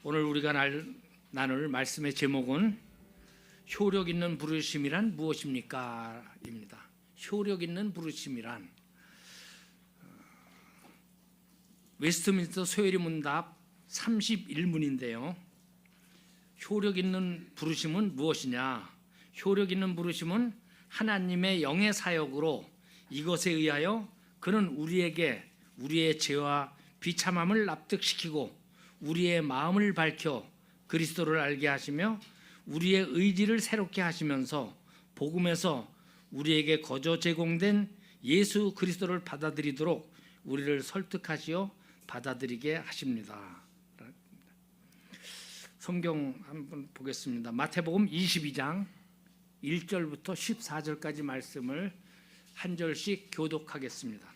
오늘 우리가 나눌 말씀의 제목은 효력 있는 부르심이란 무엇입니까? 입니다. 효력 있는 부르심이란 웨스트민스터 소요리 문답 31문인데요. 효력 있는 부르심은 무엇이냐? 효력 있는 부르심은 하나님의 영의 사역으로 이것에 의하여 그는 우리에게 우리의 죄와 비참함을 납득시키고 우리의 마음을 밝혀 그리스도를 알게 하시며 우리의 의지를 새롭게 하시면서 복음에서 우리에게 거저 제공된 예수 그리스도를 받아들이도록 우리를 설득하시어 받아들이게 하십니다. 성경 한번 보겠습니다. 마태복음 22장 1절부터 14절까지 말씀을 한 절씩 교독하겠습니다.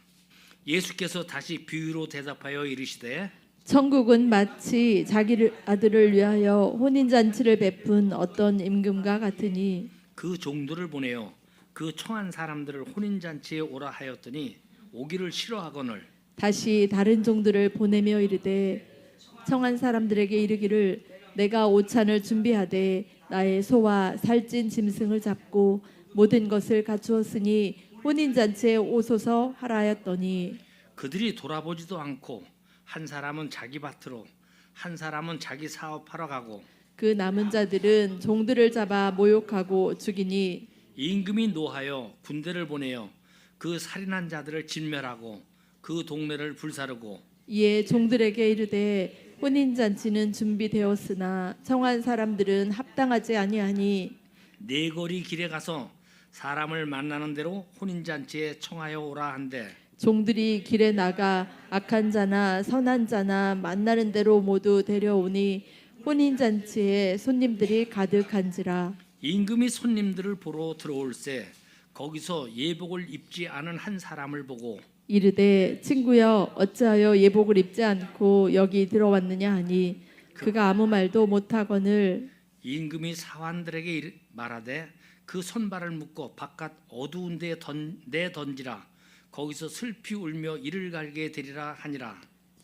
예수께서 다시 비유로 대답하여 이르시되 천국은 마치 자기 아들을 위하여 혼인잔치를 베푼 어떤 임금과 같으니 그 종들을 보내어 그 청한 사람들을 혼인잔치에 오라 하였더니 오기를 싫어하거늘 다시 다른 종들을 보내며 이르되 청한 사람들에게 이르기를 내가 오찬을 준비하되 나의 소와 살찐 짐승을 잡고 모든 것을 갖추었으니 혼인잔치에 오소서 하라 하였더니 그들이 돌아보지도 않고 한 사람은 자기 밭으로 한 사람은 자기 사업하러 가고 그 남은 자들은 종들을 잡아 모욕하고 죽이니 임금이 노하여 군대를 보내어 그 살인한 자들을 진멸하고 그 동네를 불사르고 이에 종들에게 이르되 혼인잔치는 준비되었으나 청한 사람들은 합당하지 아니하니 네 거리 길에 가서 사람을 만나는 대로 혼인잔치에 청하여 오라 한대 종들이 길에 나가 악한 자나 선한 자나 만나는 대로 모두 데려오니 혼인잔치에 손님들이 가득한지라. 임금이 손님들을 보러 들어올새 거기서 예복을 입지 않은 한 사람을 보고 이르되 친구여 어찌하여 예복을 입지 않고 여기 들어왔느냐 하니 그가 아무 말도 못하거늘 임금이 사환들에게 말하되 그 손발을 묶어 바깥 어두운 데에 내던지라 거기서 슬피 울며 이를 갈게 되리라 하니라.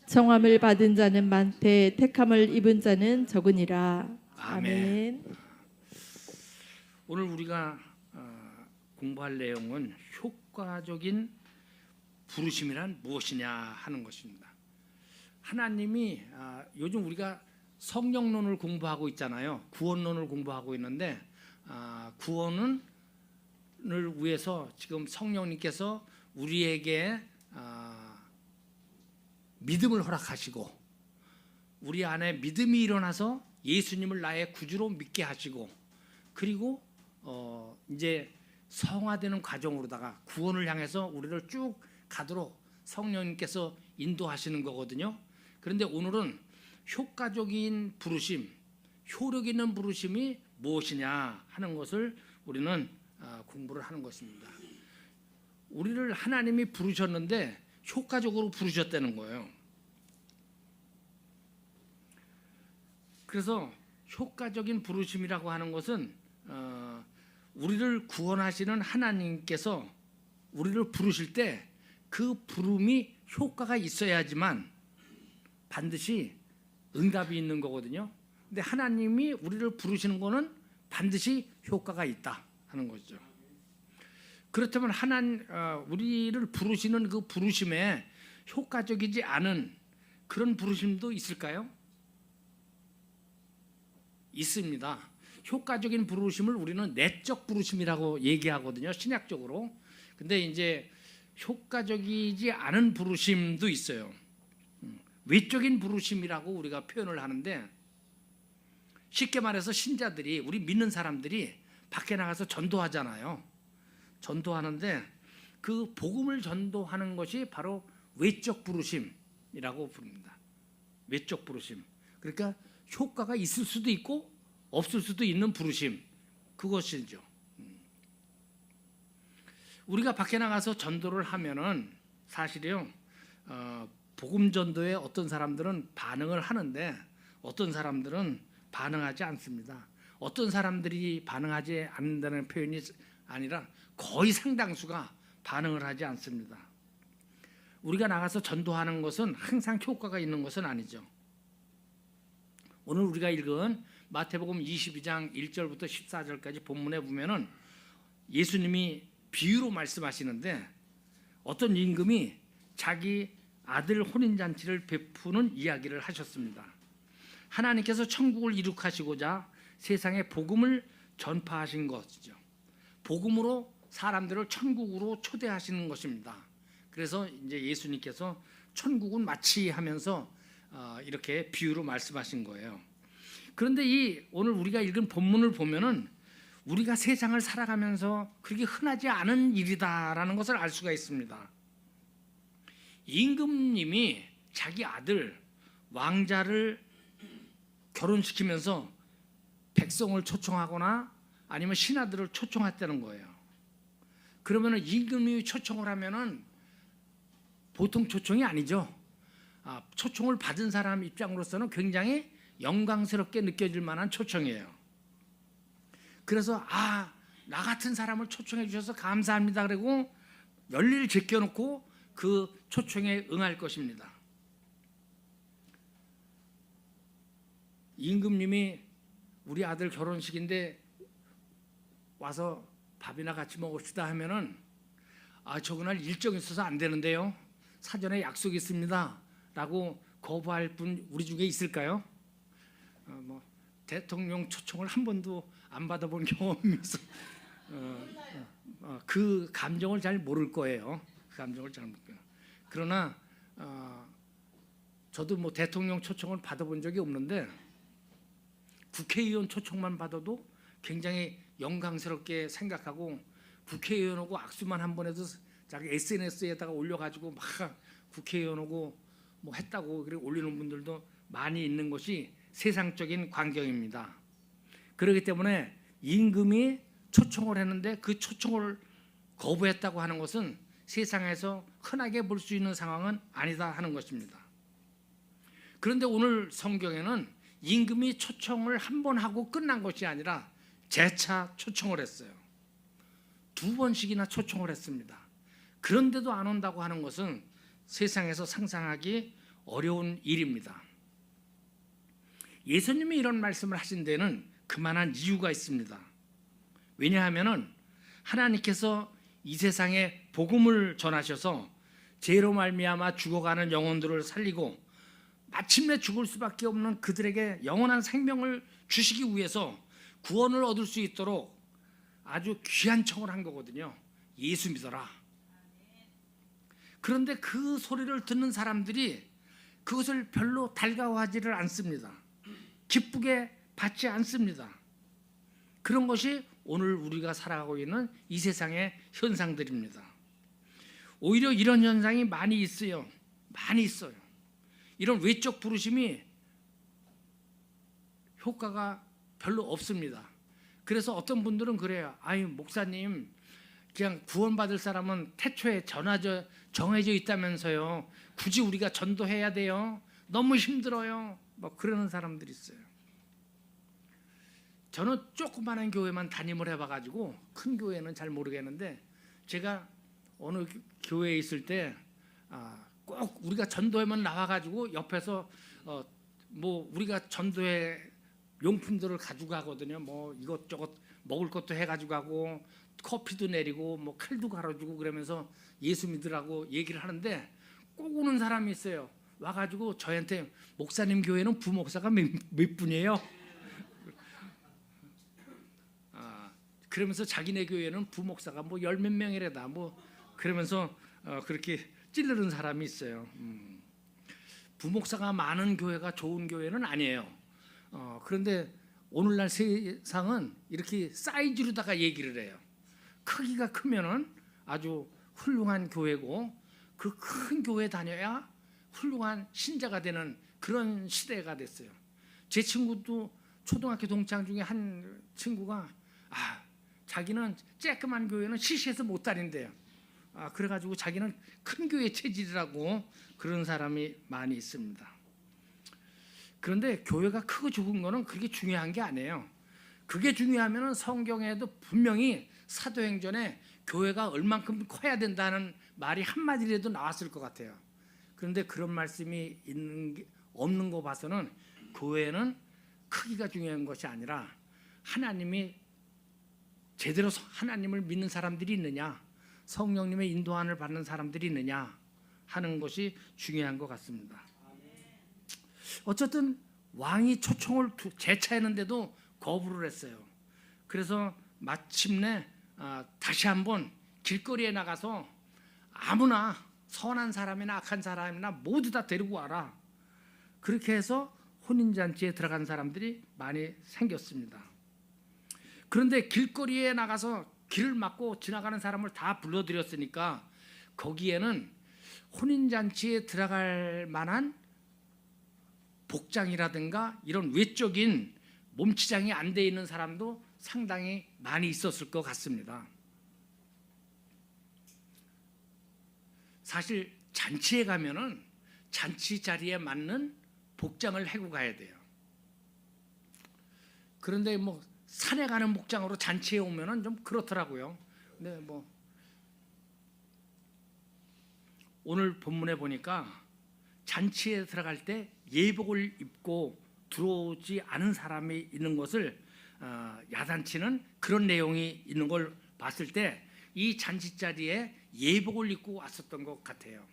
청함을 받은 자는 많되 택함을 입은 자는 적으니라. 아멘. 오늘 우리가 공부할 내용은 효과적인 부르심이란 무엇이냐 하는 것입니다. 하나님이 요즘 우리가 성령론을 공부하고 있잖아요. 구원론을 공부하고 있는데 구원을 위해서 지금 성령님께서 우리에게 믿음을 허락하시고 우리 안에 믿음이 일어나서 예수님을 나의 구주로 믿게 하시고 그리고 이제 성화되는 과정으로다가 구원을 향해서 우리를 쭉 가도록 성령님께서 인도하시는 거거든요. 그런데 오늘은 효과적인 부르심, 효력 있는 부르심이 무엇이냐 하는 것을 우리는 공부를 하는 것입니다. 우리를 하나님이 부르셨는데 효과적으로 부르셨다는 거예요. 그래서 효과적인 부르심이라고 하는 것은 우리를 구원하시는 하나님께서 우리를 부르실 때 그 부름이 효과가 있어야지만 반드시 응답이 있는 거거든요. 근데 하나님이 우리를 부르시는 거는 반드시 효과가 있다 하는 거죠. 그렇다면 우리를 부르시는 그 부르심에 효과적이지 않은 그런 부르심도 있을까요? 있습니다. 효과적인 부르심을 우리는 내적 부르심이라고 얘기하거든요. 신약적으로. 근데 이제 효과적이지 않은 부르심도 있어요. 외적인 부르심이라고 우리가 표현을 하는데 쉽게 말해서 신자들이 우리 믿는 사람들이 밖에 나가서 전도하잖아요. 전도하는데 그 복음을 전도하는 것이 바로 외적 부르심이라고 부릅니다. 외적 부르심. 그러니까 효과가 있을 수도 있고 없을 수도 있는 부르심. 그것이죠. 우리가 밖에 나가서 전도를 하면은 사실요 복음 전도에 어떤 사람들은 반응을 하는데 어떤 사람들은 반응하지 않습니다. 어떤 사람들이 반응하지 않는다는 표현이 아니라 거의 상당수가 반응을 하지 않습니다. 우리가 나가서 전도하는 것은 항상 효과가 있는 것은 아니죠. 오늘 우리가 읽은 마태복음 22장 1절부터 14절까지 본문에 보면은 예수님이 비유로 말씀하시는데 어떤 임금이 자기 아들 혼인잔치를 베푸는 이야기를 하셨습니다. 하나님께서 천국을 이룩하시고자 세상에 복음을 전파하신 것이죠. 복음으로 사람들을 천국으로 초대하시는 것입니다. 그래서 이제 예수님께서 천국은 마치 하면서 이렇게 비유로 말씀하신 거예요. 그런데 이 오늘 우리가 읽은 본문을 보면은 우리가 세상을 살아가면서 그렇게 흔하지 않은 일이다라는 것을 알 수가 있습니다. 임금님이 자기 아들 왕자를 결혼시키면서 백성을 초청하거나 아니면 신하들을 초청했다는 거예요. 그러면은 임금님이 초청을 하면은 보통 초청이 아니죠. 초청을 받은 사람 입장으로서는 굉장히 영광스럽게 느껴질 만한 초청이에요. 그래서 나 같은 사람을 초청해 주셔서 감사합니다. 그리고 열일을 제껴놓고 그 초청에 응할 것입니다. 임금님이 우리 아들 결혼식인데 와서 밥이나 같이 먹읍시다 하면은 저그날 일정이 있어서 안 되는데요. 사전에 약속이 있습니다. 라고 거부할 분 우리 중에 있을까요? 대통령 초청을 한 번도 안 받아본 경험이 있어. 그 감정을 잘 모를 거예요. 그 감정을 잘 모를 거예요. 그러나 저도 대통령 초청을 받아본 적이 없는데 국회의원 초청만 받아도 굉장히 영광스럽게 생각하고 국회의원하고 악수만 한 번 해도 자기 SNS에다가 올려가지고 막 국회의원하고 했다고 그렇게 올리는 분들도 많이 있는 것이 세상적인 광경입니다. 그렇기 때문에 임금이 초청을 했는데 그 초청을 거부했다고 하는 것은 세상에서 흔하게 볼 수 있는 상황은 아니다 하는 것입니다. 그런데 오늘 성경에는 임금이 초청을 한 번 하고 끝난 것이 아니라 재차 초청을 했어요. 2번씩이나 초청을 했습니다. 그런데도 안 온다고 하는 것은 세상에서 상상하기 어려운 일입니다. 예수님이 이런 말씀을 하신 데는 그만한 이유가 있습니다. 왜냐하면 하나님께서 이 세상에 복음을 전하셔서 죄로 말미암아 죽어가는 영혼들을 살리고 마침내 죽을 수밖에 없는 그들에게 영원한 생명을 주시기 위해서 구원을 얻을 수 있도록 아주 귀한 청을 한 거거든요. 예수 믿어라. 그런데 그 소리를 듣는 사람들이 그것을 별로 달가워하지를 않습니다. 기쁘게 받지 않습니다. 그런 것이 오늘 우리가 살아가고 있는 이 세상의 현상들입니다. 오히려 이런 현상이 많이 있어요. 많이 있어요. 이런 외적 부르심이 효과가 별로 없습니다. 그래서 어떤 분들은 그래요. 목사님 그냥 구원받을 사람은 태초에 정해져 있다면서요. 굳이 우리가 전도해야 돼요. 너무 힘들어요. 그러는 사람들이 있어요. 저는 조그마한 교회만 담임을 해봐가지고 큰 교회는 잘 모르겠는데 제가 어느 교회에 있을 때 꼭 우리가 전도회만 나와가지고 옆에서 우리가 전도회 용품들을 가지고 가거든요. 이것저것 먹을 것도 해가지고 가고 커피도 내리고 칼도 갈아주고 그러면서 예수 믿으라고 얘기를 하는데 꼭 오는 사람이 있어요. 와가지고 저한테 목사님 교회는 부목사가 몇 분이에요? 그러면서 자기네 교회는 부목사가 열 몇 명이래다 그러면서 그렇게 찌르는 사람이 있어요. 부목사가 많은 교회가 좋은 교회는 아니에요. 그런데 오늘날 세상은 이렇게 사이즈로다가 얘기를 해요. 크기가 크면은 아주 훌륭한 교회고 그 큰 교회 다녀야 훌륭한 신자가 되는 그런 시대가 됐어요. 제 친구도 초등학교 동창 중에 한 친구가 자기는 쬐끄만 교회는 시시해서 못 다닌대요. 그래가지고 자기는 큰 교회 체질이라고 그런 사람이 많이 있습니다. 그런데 교회가 크고 적은 거는 그렇게 중요한 게 아니에요. 그게 중요하면 성경에도 분명히 사도행전에 교회가 얼만큼 커야 된다는 말이 한마디라도 나왔을 것 같아요. 그런데 그런 말씀이 없는 거 봐서는 교회는 크기가 중요한 것이 아니라 하나님이 제대로 하나님을 믿는 사람들이 있느냐, 성령님의 인도함을 받는 사람들이 있느냐 하는 것이 중요한 것 같습니다. 어쨌든 왕이 초청을 재차했는데도 거부를 했어요. 그래서 마침내 다시 한번 길거리에 나가서 아무나 선한 사람이나 악한 사람이나 모두 다 데리고 와라. 그렇게 해서 혼인잔치에 들어간 사람들이 많이 생겼습니다. 그런데 길거리에 나가서 길을 막고 지나가는 사람을 다 불러들였으니까 거기에는 혼인잔치에 들어갈 만한 복장이라든가 이런 외적인 몸치장이 안 돼 있는 사람도 상당히 많이 있었을 것 같습니다. 사실 잔치에 가면은 잔치 자리에 맞는 복장을 해고 가야 돼요. 그런데 뭐 산에 가는 복장으로 잔치에 오면은 좀 그렇더라고요. 근데 뭐 오늘 본문에 보니까 잔치에 들어갈 때 예복을 입고 들어오지 않은 사람이 있는 것을 야단치는 그런 내용이 있는 걸 봤을 때 이 잔치 자리에 예복을 입고 왔었던 것 같아요.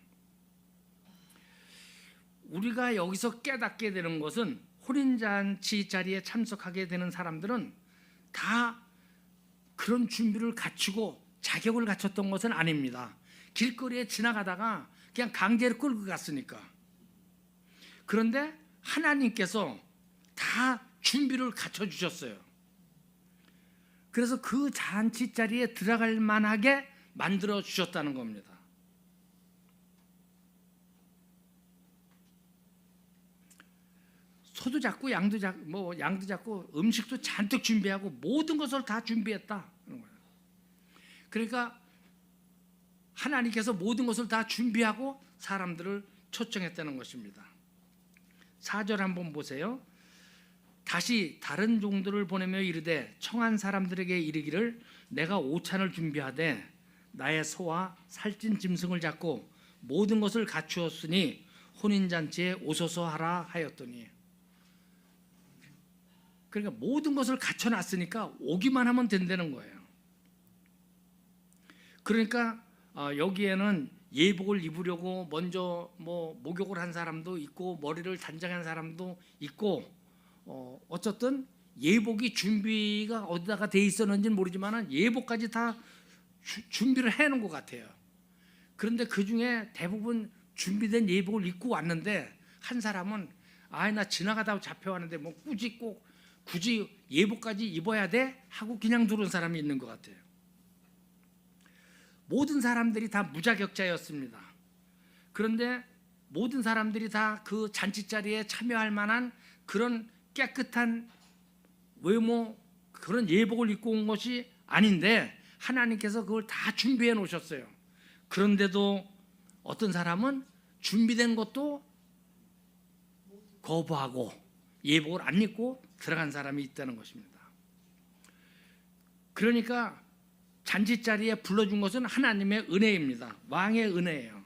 우리가 여기서 깨닫게 되는 것은 혼인잔치 자리에 참석하게 되는 사람들은 다 그런 준비를 갖추고 자격을 갖췄던 것은 아닙니다. 길거리에 지나가다가 그냥 강제로 끌고 갔으니까. 그런데 하나님께서 다 준비를 갖춰주셨어요. 그래서 그 잔치 자리에 들어갈 만하게 만들어 주셨다는 겁니다. 소도 잡고 양도 잡고 음식도 잔뜩 준비하고 모든 것을 다 준비했다. 그러니까 하나님께서 모든 것을 다 준비하고 사람들을 초청했다는 것입니다. 4절 한번 보세요. 다시 다른 종들을 보내며 이르되 청한 사람들에게 이르기를 내가 오찬을 준비하되 나의 소와 살찐 짐승을 잡고 모든 것을 갖추었으니 혼인잔치에 오소서 하라 하였더니, 그러니까 모든 것을 갖춰놨으니까 오기만 하면 된다는 거예요. 그러니까 여기에는 예복을 입으려고 먼저 뭐 목욕을 한 사람도 있고 머리를 단장한 사람도 있고 어쨌든 예복이 준비가 어디다가 돼 있었는지는 모르지만 예복까지 다 준비를 해놓은 것 같아요. 그런데 그 중에 대부분 준비된 예복을 입고 왔는데 한 사람은 나 지나가다 잡혀왔는데 뭐 굳이 예복까지 입어야 돼? 하고 그냥 들어온 사람이 있는 것 같아요. 모든 사람들이 다 무자격자였습니다. 그런데 모든 사람들이 다 그 잔치 자리에 참여할 만한 그런 깨끗한 외모, 그런 예복을 입고 온 것이 아닌데 하나님께서 그걸 다 준비해 놓으셨어요. 그런데도 어떤 사람은 준비된 것도 거부하고 예복을 안 입고 들어간 사람이 있다는 것입니다. 그러니까 잔치 자리에 불러준 것은 하나님의 은혜입니다. 왕의 은혜예요.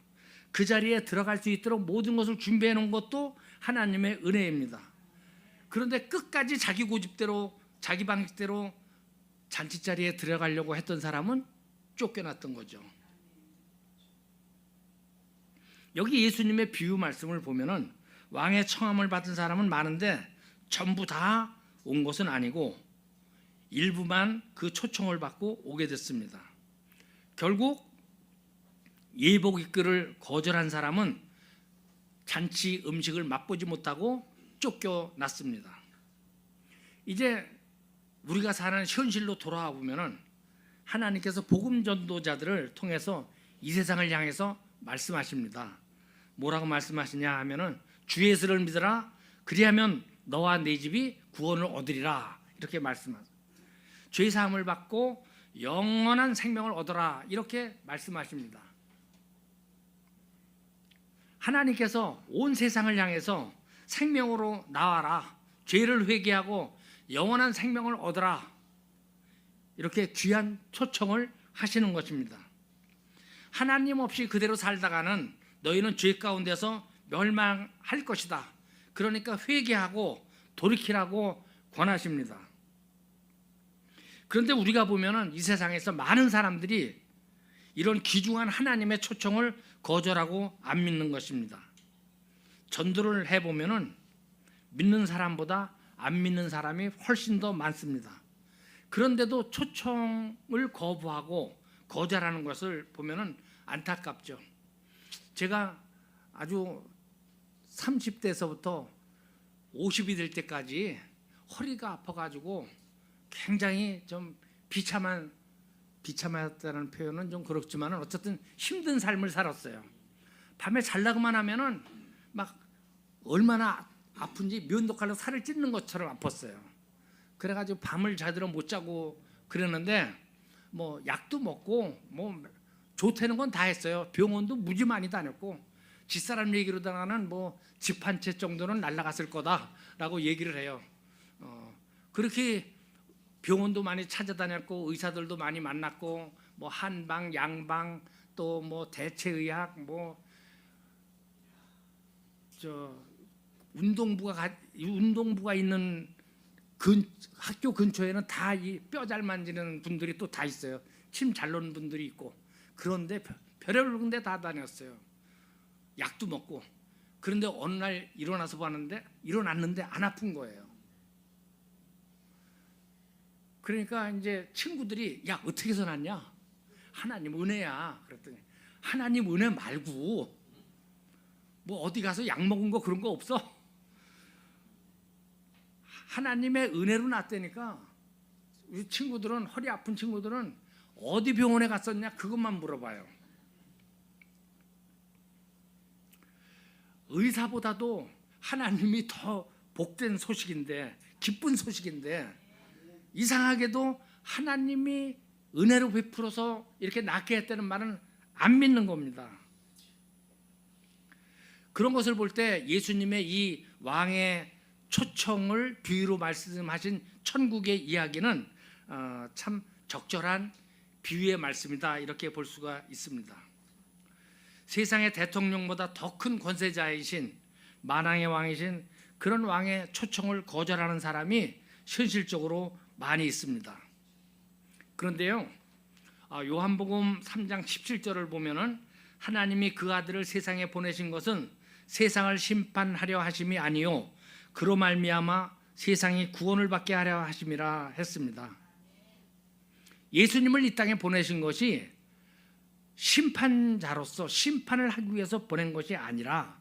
그 자리에 들어갈 수 있도록 모든 것을 준비해 놓은 것도 하나님의 은혜입니다. 그런데 끝까지 자기 고집대로 자기 방식대로 잔치 자리에 들어가려고 했던 사람은 쫓겨났던 거죠. 여기 예수님의 비유 말씀을 보면은 왕의 청함을 받은 사람은 많은데 전부 다 온 것은 아니고 일부만 그 초청을 받고 오게 됐습니다. 결국 예복 입기를 거절한 사람은 잔치 음식을 맛보지 못하고 쫓겨났습니다. 이제 우리가 사는 현실로 돌아와 보면은 하나님께서 복음 전도자들을 통해서 이 세상을 향해서 말씀하십니다. 뭐라고 말씀하시냐 하면은 주 예수를 믿으라 그리하면 너와 네 집이 구원을 얻으리라 이렇게 말씀하세요. 죄 사함을 받고 영원한 생명을 얻어라 이렇게 말씀하십니다. 하나님께서 온 세상을 향해서 생명으로 나와라, 죄를 회개하고 영원한 생명을 얻어라 이렇게 귀한 초청을 하시는 것입니다. 하나님 없이 그대로 살다가는 너희는 죄 가운데서 멸망할 것이다. 그러니까 회개하고 돌이키라고 권하십니다. 그런데 우리가 보면은 이 세상에서 많은 사람들이 이런 귀중한 하나님의 초청을 거절하고 안 믿는 것입니다. 전도를 해보면은 믿는 사람보다 안 믿는 사람이 훨씬 더 많습니다. 그런데도 초청을 거부하고 거절하는 것을 보면은 안타깝죠. 제가 아주 30대에서부터 50이 될 때까지 허리가 아파가지고 굉장히 좀 비참했다는 표현은 좀 그렇지만 어쨌든 힘든 삶을 살았어요. 밤에 잘라고만 하면은 막 얼마나 아픈지 면도칼로 살을 찢는 것처럼 아팠어요. 그래가지고 밤을 제대로 못 자고 그러는데 뭐 약도 먹고 뭐 좋다는 건 다 했어요. 병원도 무지 많이 다녔고 집사람 얘기로다가는 뭐 집 한 채 정도는 날라갔을 거다라고 얘기를 해요. 그렇게 병원도 많이 찾아다녔고 의사들도 많이 만났고 뭐 한방, 양방 또 뭐 대체의학 뭐 운동부가 있는 학교 근처에는 다 이 뼈 잘 만지는 분들이 또 다 있어요. 침 잘 놓는 분들이 있고. 그런데 별의별 군데 다 다녔어요. 약도 먹고. 그런데 어느 날 일어났는데 안 아픈 거예요. 그러니까 이제 친구들이 야 어떻게 해서 났냐? 하나님 은혜야. 그랬더니 하나님 은혜 말고 뭐 어디 가서 약 먹은 거 그런 거 없어? 하나님의 은혜로 났다니까. 우리 친구들은 허리 아픈 친구들은 어디 병원에 갔었냐 그것만 물어봐요. 의사보다도 하나님이 더 복된 소식인데 기쁜 소식인데 이상하게도 하나님이 은혜로 베풀어서 이렇게 낫게 했다는 말은 안 믿는 겁니다. 그런 것을 볼 때 예수님의 이 왕의 초청을 비유로 말씀하신 천국의 이야기는 참 적절한 비유의 말씀이다 이렇게 볼 수가 있습니다. 세상의 대통령보다 더 큰 권세자이신 만왕의 왕이신 그런 왕의 초청을 거절하는 사람이 현실적으로 많이 있습니다. 그런데요, 요한복음 3장 17절을 보면은 하나님이 그 아들을 세상에 보내신 것은 세상을 심판하려 하심이 아니요 그로 말미암아 세상이 구원을 받게 하려 하심이라 했습니다. 예수님을 이 땅에 보내신 것이 심판자로서 심판을 하기 위해서 보낸 것이 아니라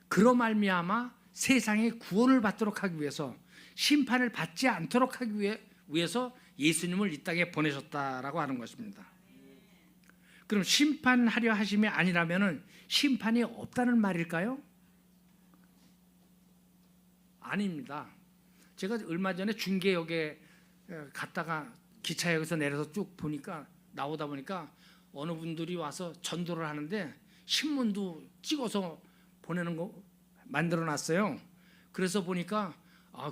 그로 말미암아 세상이 구원을 받도록 하기 위해서 심판을 받지 않도록 하기 위해서 예수님을 이 땅에 보내셨다라고 하는 것입니다. 그럼 심판하려 하심이 아니라면은 심판이 없다는 말일까요? 아닙니다. 제가 얼마 전에 중계역에 갔다가 기차역에서 내려서 쭉 보니까 나오다 보니까 어느 분들이 와서 전도를 하는데 신문도 찍어서 보내는 거 만들어 놨어요. 그래서 보니까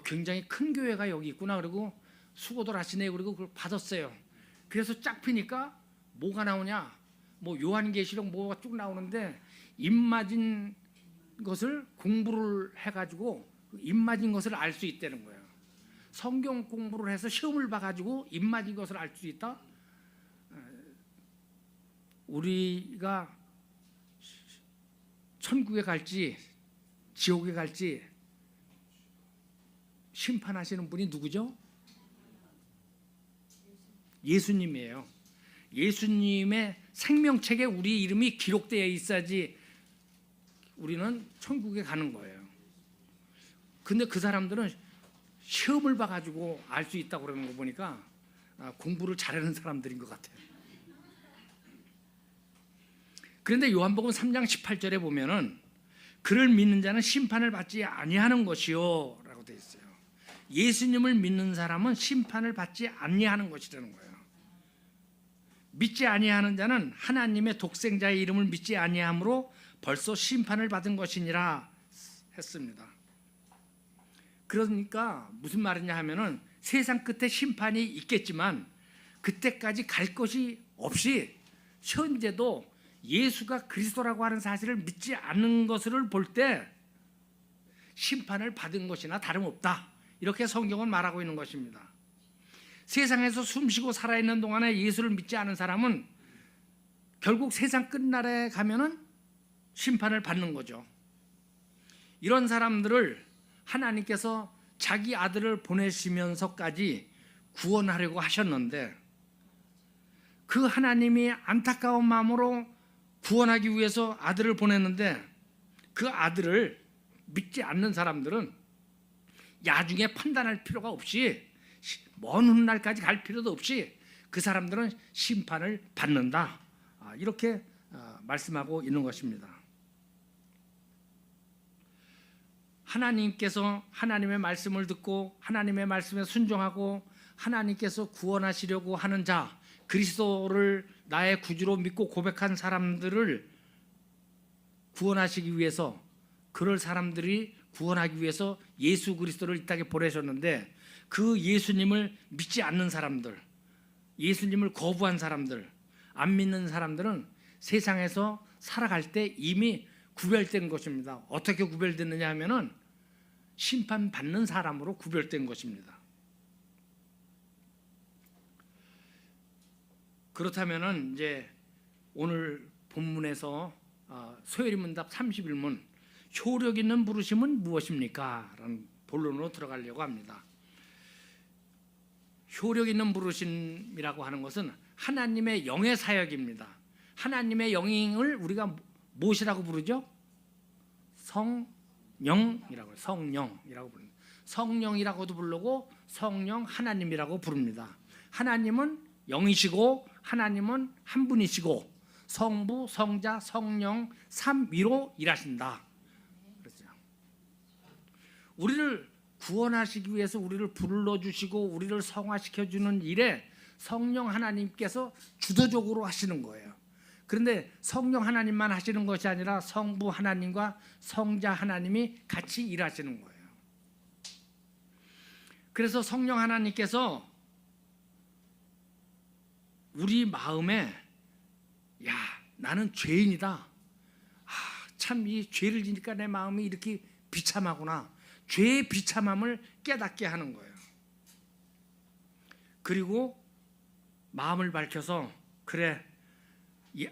굉장히 큰 교회가 여기 있구나. 그리고 수고들 하시네. 그리고 그걸 받았어요. 그래서 쫙 피니까 뭐가 나오냐? 뭐 요한계시록 뭐가 쭉 나오는데 입 맞은 것을 공부를 해가지고 입 맞은 것을 알 수 있다는 거예요. 성경 공부를 해서 시험을 봐가지고 입 맞은 것을 알 수 있다. 우리가 천국에 갈지 지옥에 갈지 심판하시는 분이 누구죠? 예수님이에요. 예수님의 생명책에 우리 이름이 기록되어 있어야지 우리는 천국에 가는 거예요. 근데 그 사람들은 시험을 봐가지고 알 수 있다고 그러는 거 보니까 공부를 잘하는 사람들인 것 같아요. 그런데 요한복음 3장 18절에 보면은 그를 믿는 자는 심판을 받지 아니하는 것이요 라고 되어 있어요. 예수님을 믿는 사람은 심판을 받지 아니하는 것이라는 거예요. 믿지 아니하는 자는 하나님의 독생자의 이름을 믿지 아니함으로 벌써 심판을 받은 것이니라 했습니다. 그러니까 무슨 말이냐 하면은 세상 끝에 심판이 있겠지만 그때까지 갈 것이 없이 현재도 예수가 그리스도라고 하는 사실을 믿지 않는 것을 볼 때 심판을 받은 것이나 다름없다. 이렇게 성경은 말하고 있는 것입니다. 세상에서 숨쉬고 살아있는 동안에 예수를 믿지 않은 사람은 결국 세상 끝날에 가면은 심판을 받는 거죠. 이런 사람들을 하나님께서 자기 아들을 보내시면서까지 구원하려고 하셨는데 그 하나님이 안타까운 마음으로 구원하기 위해서 아들을 보냈는데 그 아들을 믿지 않는 사람들은 야중에 판단할 필요가 없이 먼 훗날까지 갈 필요도 없이 그 사람들은 심판을 받는다. 이렇게 말씀하고 있는 것입니다. 하나님께서 하나님의 말씀을 듣고 하나님의 말씀에 순종하고 하나님께서 구원하시려고 하는 자, 그리스도를 나의 구주로 믿고 고백한 사람들을 구원하시기 위해서, 그럴 사람들이 구원하기 위해서 예수 그리스도를 이 땅에 보내셨는데 그 예수님을 믿지 않는 사람들, 예수님을 거부한 사람들, 안 믿는 사람들은 세상에서 살아갈 때 이미 구별된 것입니다. 어떻게 구별됐느냐 하면은 심판받는 사람으로 구별된 것입니다. 그렇다면은 이제 오늘 본문에서 소요리 문답 31문 효력 있는 부르심은 무엇입니까? 라는 본론으로 들어가려고 합니다. 효력 있는 부르심이라고 하는 것은 하나님의 영의 사역입니다. 하나님의 영을 우리가 무엇이라고 부르죠? 성령이라고, 성령이라고 부릅니다. 성령이라고도 부르고 성령 하나님이라고 부릅니다. 하나님은 영이시고 하나님은 한 분이시고 성부, 성자, 성령 삼위로 일하신다. 그렇죠. 우리를 구원하시기 위해서 우리를 불러주시고 우리를 성화시켜 주는 일에 성령 하나님께서 주도적으로 하시는 거예요. 그런데 성령 하나님만 하시는 것이 아니라 성부 하나님과 성자 하나님이 같이 일하시는 거예요. 그래서 성령 하나님께서 우리 마음에 야, 나는 죄인이다. 참 이 죄를 지니까 내 마음이 이렇게 비참하구나. 죄의 비참함을 깨닫게 하는 거예요. 그리고 마음을 밝혀서 그래,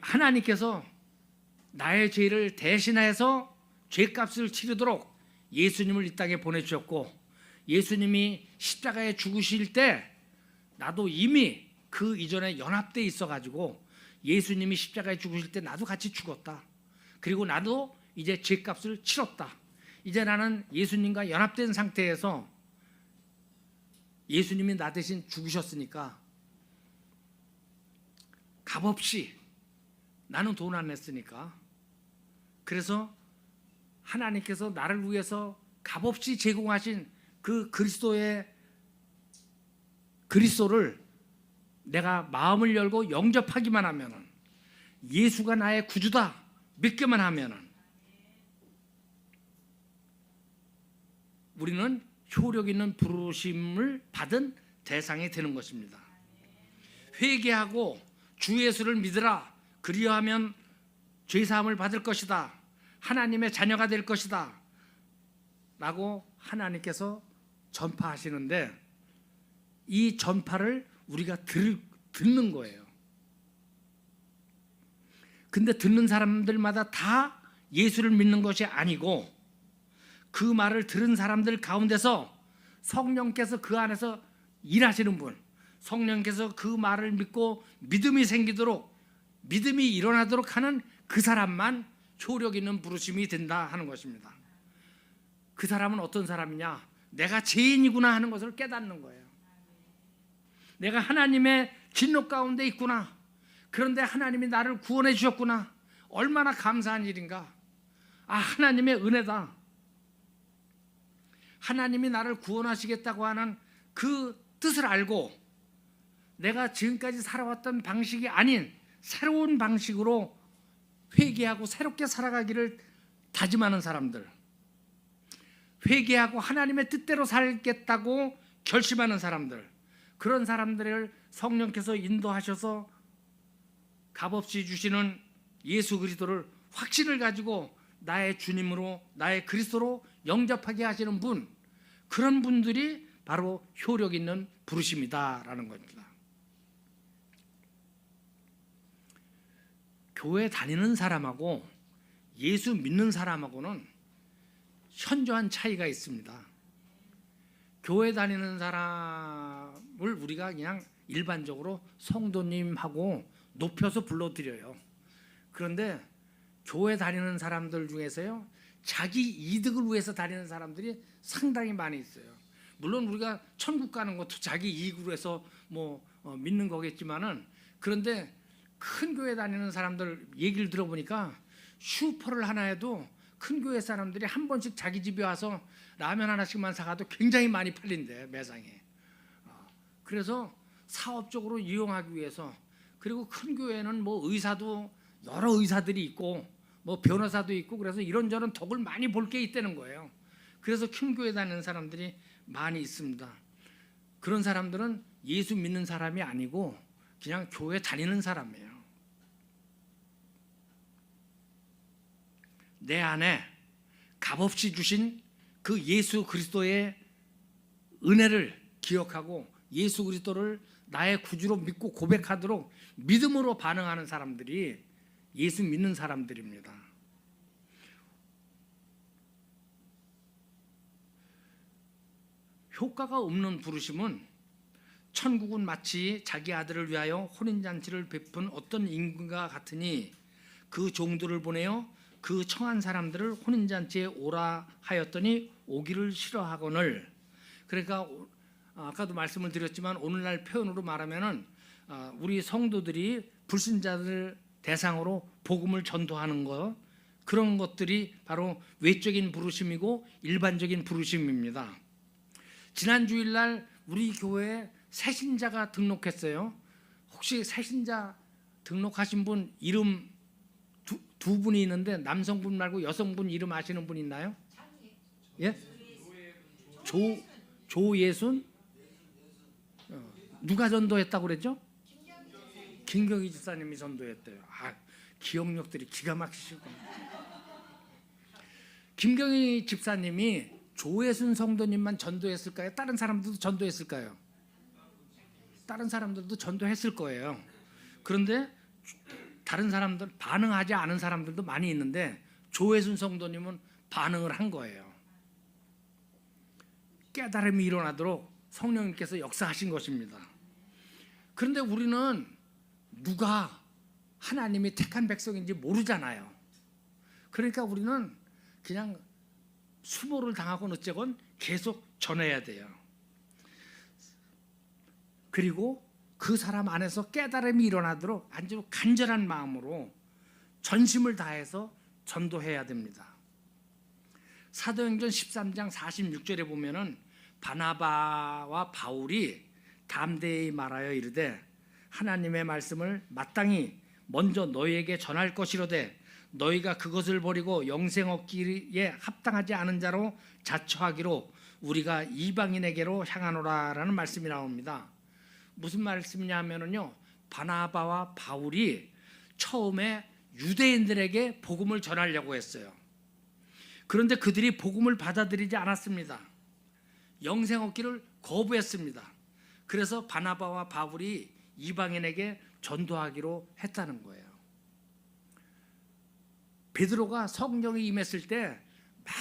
하나님께서 나의 죄를 대신해서 죄값을 치르도록 예수님을 이 땅에 보내주셨고 예수님이 십자가에 죽으실 때 나도 이미 그 이전에 연합되어 있어가지고 예수님이 십자가에 죽으실 때 나도 같이 죽었다. 그리고 나도 이제 죄값을 치렀다. 이제 나는 예수님과 연합된 상태에서 예수님이 나 대신 죽으셨으니까 값없이, 나는 돈 안 냈으니까, 그래서 하나님께서 나를 위해서 값없이 제공하신 그 그리스도를 내가 마음을 열고 영접하기만 하면은, 예수가 나의 구주다 믿기만 하면은 우리는 효력 있는 부르심을 받은 대상이 되는 것입니다. 회개하고 주 예수를 믿으라. 그리하면 죄 사함을 받을 것이다. 하나님의 자녀가 될 것이다. 라고 하나님께서 전파하시는데 이 전파를 우리가 듣는 거예요. 근데 듣는 사람들마다 다 예수를 믿는 것이 아니고 그 말을 들은 사람들 가운데서 성령께서 그 안에서 일하시는 분, 성령께서 그 말을 믿고 믿음이 생기도록, 믿음이 일어나도록 하는 그 사람만 효력 있는 부르심이 된다 하는 것입니다. 그 사람은 어떤 사람이냐? 내가 죄인이구나 하는 것을 깨닫는 거예요. 내가 하나님의 진노 가운데 있구나. 그런데 하나님이 나를 구원해 주셨구나. 얼마나 감사한 일인가. 하나님의 은혜다. 하나님이 나를 구원하시겠다고 하는 그 뜻을 알고 내가 지금까지 살아왔던 방식이 아닌 새로운 방식으로 회개하고 새롭게 살아가기를 다짐하는 사람들, 회개하고 하나님의 뜻대로 살겠다고 결심하는 사람들, 그런 사람들을 성령께서 인도하셔서 값없이 주시는 예수 그리스도를 확신을 가지고 나의 주님으로, 나의 그리스도로 영접하게 하시는 분, 그런 분들이 바로 효력 있는 부르심이다라는 겁니다. 교회 다니는 사람하고 예수 믿는 사람하고는 현저한 차이가 있습니다. 교회 다니는 사람을 우리가 그냥 일반적으로 성도님하고 높여서 불러드려요. 그런데 교회 다니는 사람들 중에서요, 자기 이득을 위해서 다니는 사람들이 상당히 많이 있어요. 물론 우리가 천국 가는 것도 자기 이익으로 해서 믿는 거겠지만은, 그런데 큰 교회 다니는 사람들 얘기를 들어보니까 슈퍼를 하나 해도 큰 교회 사람들이 한 번씩 자기 집에 와서 라면 하나씩만 사가도 굉장히 많이 팔린대, 매상에. 그래서 사업적으로 이용하기 위해서, 그리고 큰 교회는 의사도 여러 의사들이 있고 변호사도 있고, 그래서 이런저런 덕을 많이 볼 게 있다는 거예요. 그래서 큰 교회 다니는 사람들이 많이 있습니다. 그런 사람들은 예수 믿는 사람이 아니고 그냥 교회 다니는 사람이에요. 내 안에 값없이 주신 그 예수 그리스도의 은혜를 기억하고 예수 그리스도를 나의 구주로 믿고 고백하도록 믿음으로 반응하는 사람들이 예수 믿는 사람들입니다. 효과가 없는 부르심은, 천국은 마치 자기 아들을 위하여 혼인잔치를 베푼 어떤 임금과 같으니 그 종들을 보내어 그 청한 사람들을 혼인잔치에 오라 하였더니 오기를 싫어하거늘. 그러니까 아까도 말씀을 드렸지만 오늘날 표현으로 말하면은 우리 성도들이 불신자들 대상으로 복음을 전도하는 것, 그런 것들이 바로 외적인 부르심이고 일반적인 부르심입니다. 지난 주일날 우리 교회에 새신자가 등록했어요. 혹시 새신자 등록하신 분 이름 두 분이 있는데 남성분 말고 여성분 이름 아시는 분 있나요? 예? 조예순? 누가 전도했다고 그랬죠? 김경희 집사님이 전도했대요. 기억력들이 기가 막히시고. 김경희 집사님이 조예순 성도님만 전도했을까요? 다른 사람들도 전도했을까요? 다른 사람들도 전도했을 거예요. 그런데 다른 사람들, 반응하지 않은 사람들도 많이 있는데 조예순 성도님은 반응을 한 거예요. 깨달음이 일어나도록 성령님께서 역사하신 것입니다. 그런데 우리는 누가 하나님이 택한 백성인지 모르잖아요. 그러니까 우리는 그냥 수모를 당하고는 어쨌건 계속 전해야 돼요. 그리고 그 사람 안에서 깨달음이 일어나도록 아주 간절한 마음으로 전심을 다해서 전도해야 됩니다. 사도행전 13장 46절에 보면은 바나바와 바울이 담대히 말하여 이르되 하나님의 말씀을 마땅히 먼저 너희에게 전할 것이로되 너희가 그것을 버리고 영생 얻기에 합당하지 않은 자로 자처하기로 우리가 이방인에게로 향하노라라는 말씀이 나옵니다. 무슨 말씀이냐면요, 바나바와 바울이 처음에 유대인들에게 복음을 전하려고 했어요. 그런데 그들이 복음을 받아들이지 않았습니다. 영생 얻기를 거부했습니다. 그래서 바나바와 바울이 이방인에게 전도하기로 했다는 거예요. 베드로가 성령이 임했을 때 막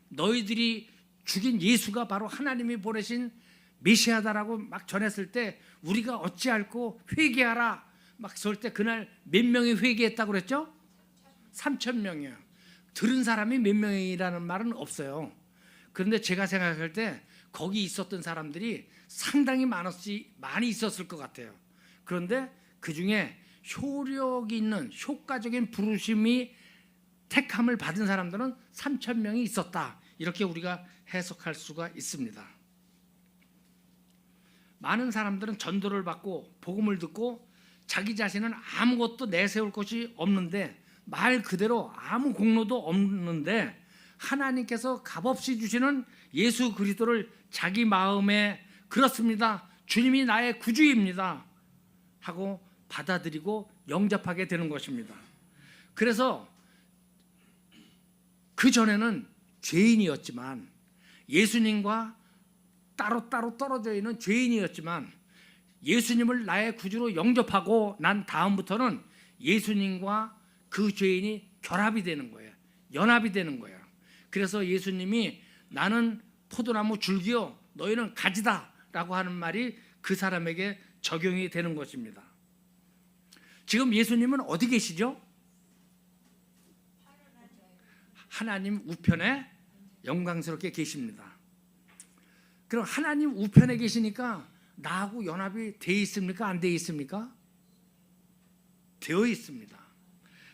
너희들이 죽인 예수가 바로 하나님이 보내신 메시아다라고 막 전했을 때 우리가 어찌할꼬 회개하라 막 설 때 그날 몇 명이 회개했다고 그랬죠? 3,000명이요. 들은 사람이 몇 명이라는 말은 없어요. 그런데 제가 생각할 때 거기 있었던 사람들이 상당히 많이 있었을 것 같아요. 그런데 그 중에 효력이 있는 효과적인 부르심이 택함을 받은 사람들은 3,000명이 있었다. 이렇게 우리가 해석할 수가 있습니다. 많은 사람들은 전도를 받고 복음을 듣고 자기 자신은 아무것도 내세울 것이 없는데 말 그대로 아무 공로도 없는데 하나님께서 값없이 주시는 예수 그리스도를 자기 마음에 그렇습니다, 주님이 나의 구주입니다 하고 받아들이고 영접하게 되는 것입니다. 그래서 그 전에는 죄인이었지만, 예수님과 따로따로 떨어져 있는 죄인이었지만 예수님을 나의 구주로 영접하고 난 다음부터는 예수님과 그 죄인이 결합이 되는 거예요. 연합이 되는 거예요. 그래서 예수님이 나는 포도나무 줄기요 너희는 가지다 라고 하는 말이 그 사람에게 적용이 되는 것입니다. 지금 예수님은 어디 계시죠? 하나님 우편에 영광스럽게 계십니다. 그럼 하나님 우편에 계시니까 나하고 연합이 돼 있습니까? 안 돼 있습니까? 되어 있습니다.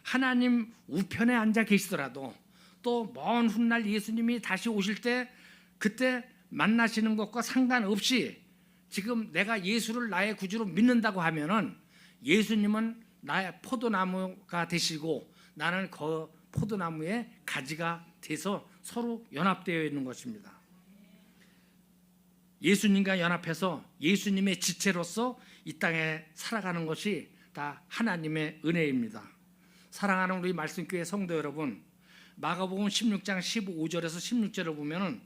하나님 우편에 앉아 계시더라도 또 먼 훗날 예수님이 다시 오실 때 그때 만나시는 것과 상관없이 지금 내가 예수를 나의 구주로 믿는다고 하면은 예수님은 나의 포도나무가 되시고 나는 그 포도나무의 가지가 돼서 서로 연합되어 있는 것입니다. 예수님과 연합해서 예수님의 지체로서 이 땅에 살아가는 것이 다 하나님의 은혜입니다. 사랑하는 우리 말씀교회 성도 여러분, 마가복음 16장 15절에서 16절을 보면은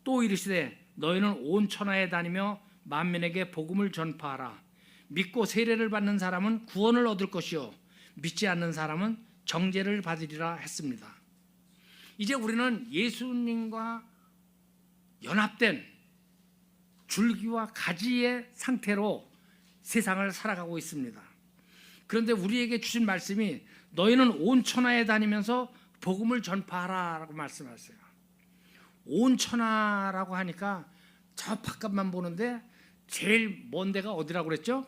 또 이르시되 너희는 온 천하에 다니며 만민에게 복음을 전파하라. 믿고 세례를 받는 사람은 구원을 얻을 것이요 믿지 않는 사람은 정죄를 받으리라 했습니다. 이제 우리는 예수님과 연합된 줄기와 가지의 상태로 세상을 살아가고 있습니다. 그런데 우리에게 주신 말씀이 너희는 온 천하에 다니면서 복음을 전파하라라고 말씀하셨어요. 온 천하라고 하니까 저 바깥만 보는데 제일 먼 데가 어디라고 그랬죠?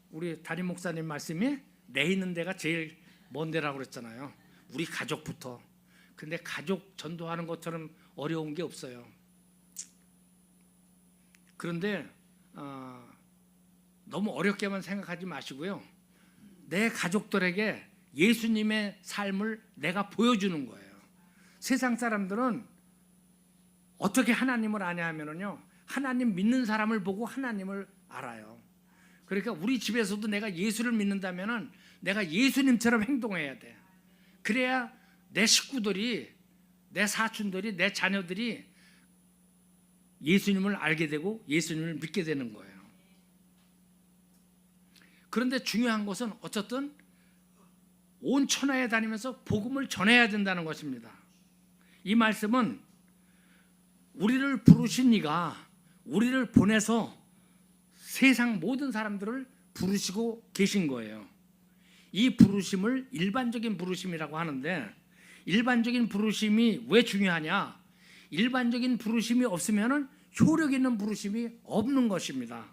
우리 담임 목사님 말씀이 내 있는 데가 제일 먼 데라고 그랬잖아요. 우리 가족부터. 근데 가족 전도하는 것처럼 어려운 게 없어요. 그런데 너무 어렵게만 생각하지 마시고요. 내 가족들에게 예수님의 삶을 내가 보여주는 거예요. 세상 사람들은 어떻게 하나님을 아냐 하면요, 하나님 믿는 사람을 보고 하나님을 알아요. 그러니까 우리 집에서도 내가 예수를 믿는다면은 내가 예수님처럼 행동해야 돼. 그래야 내 식구들이, 내 사촌들이, 내 자녀들이 예수님을 알게 되고 예수님을 믿게 되는 거예요. 그런데 중요한 것은 어쨌든 온 천하에 다니면서 복음을 전해야 된다는 것입니다. 이 말씀은 우리를 부르신 이가 우리를 보내서 세상 모든 사람들을 부르시고 계신 거예요. 이 부르심을 일반적인 부르심이라고 하는데, 일반적인 부르심이 왜 중요하냐? 일반적인 부르심이 없으면 효력 있는 부르심이 없는 것입니다.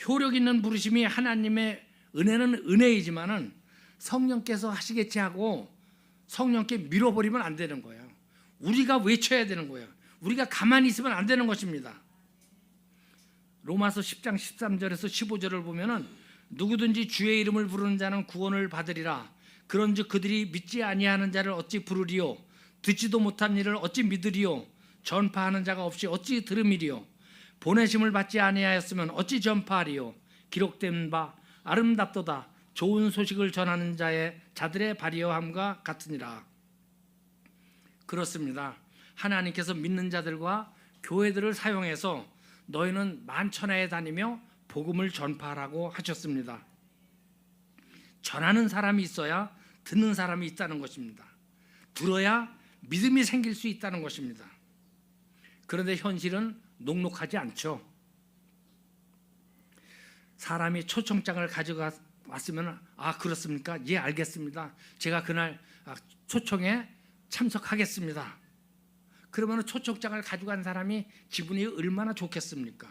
효력 있는 부르심이 하나님의 은혜는 은혜이지만은 성령께서 하시겠지 하고 성령께 밀어버리면 안 되는 거예요. 우리가 외쳐야 되는 거예요. 우리가 가만히 있으면 안 되는 것입니다. 로마서 10장 13절에서 15절을 보면은 누구든지 주의 이름을 부르는 자는 구원을 받으리라. 그런즉 그들이 믿지 아니하는 자를 어찌 부르리요? 듣지도 못한 일을 어찌 믿으리요? 전파하는 자가 없이 어찌 들음이리요? 보내심을 받지 아니하였으면 어찌 전파하리요? 기록된 바 아름답도다. 좋은 소식을 전하는 자들의 발이여함과 같으니라. 그렇습니다. 하나님께서 믿는 자들과 교회들을 사용해서 너희는 만천하에 다니며 복음을 전파하라고 하셨습니다. 전하는 사람이 있어야 듣는 사람이 있다는 것입니다. 들어야 믿음이 생길 수 있다는 것입니다. 그런데 현실은 녹록하지 않죠. 사람이 초청장을 가져왔으면 그렇습니까? 예, 알겠습니다. 제가 그날 초청에 참석하겠습니다. 그러면 초청장을 가져간 사람이 기분이 얼마나 좋겠습니까?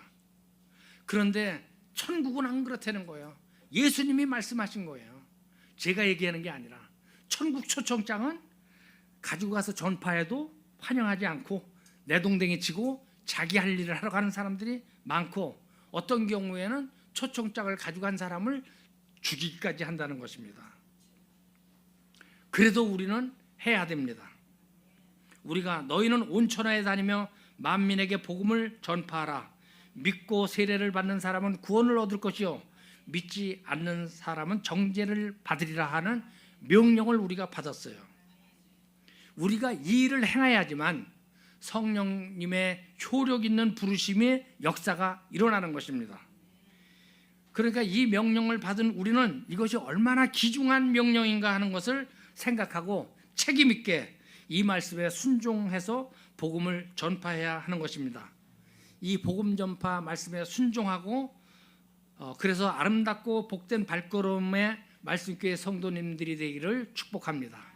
그런데 천국은 안 그렇다는 거예요. 예수님이 말씀하신 거예요. 제가 얘기하는 게 아니라 천국 초청장은 가지고 가서 전파해도 환영하지 않고 내동댕이 치고 자기 할 일을 하러 가는 사람들이 많고, 어떤 경우에는 초청장을 가져간 사람을 죽이기까지 한다는 것입니다. 그래도 우리는 해야 됩니다. 우리가 너희는 온 천하에 다니며 만민에게 복음을 전파하라. 믿고 세례를 받는 사람은 구원을 얻을 것이요 믿지 않는 사람은 정죄를 받으리라 하는 명령을 우리가 받았어요. 우리가 이 일을 행해야지만 성령님의 효력 있는 부르심의 역사가 일어나는 것입니다. 그러니까 이 명령을 받은 우리는 이것이 얼마나 귀중한 명령인가 하는 것을 생각하고 책임 있게 이 말씀에 순종해서 복음을 전파해야 하는 것입니다. 이 복음 전파 말씀에 순종하고 그래서 아름답고 복된 발걸음의 말씀교회 성도님들이 되기를 축복합니다.